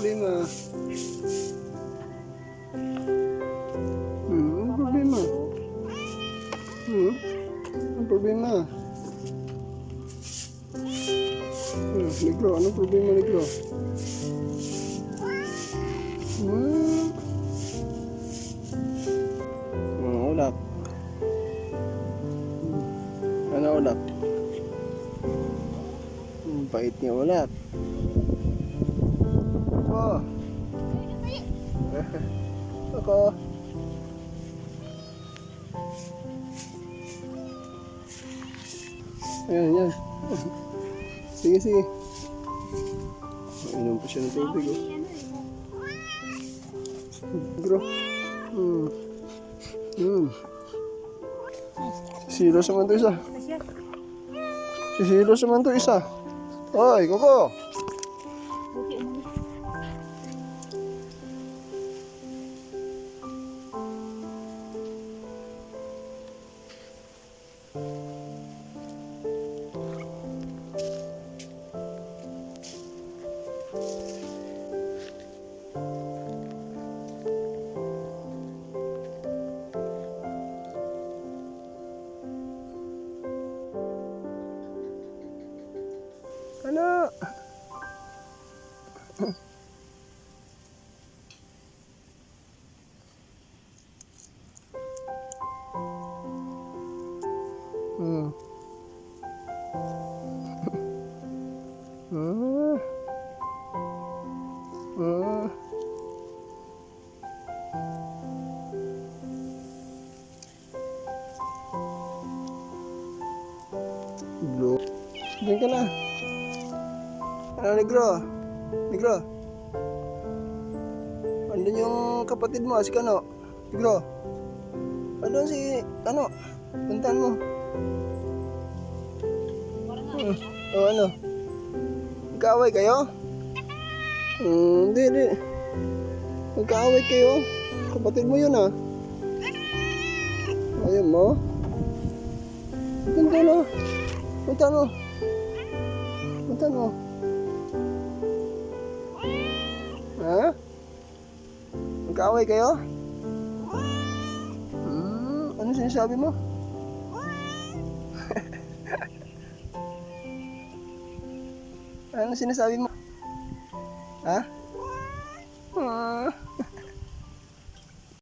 Problema. Ano problema? Ano problema? Negro, anong problema, Negro? Ulap. Ano ulap? Bait niya ulap. Oh. Ako. Yan. Sige, sige. Inom pa siya ng tubig, oh. Negro. Sisilos naman to isa. Sisilos naman to isa. Hoy, Koko. Ano? Blue. Diyan ka na. Ano, Negro? Negro? Andun yung kapatid mo, si Kano. Negro? Andun si, ano? Puntahan mo. Ano? Magkaaway kayo? Hindi. Magkaaway kayo? Kapatid mo yun, ah. Ayaw mo? Punta na. Puntahan mo. Ha? Magkaaway kayo? Ano sinasabi mo? Ano sinasabi mo? Ha?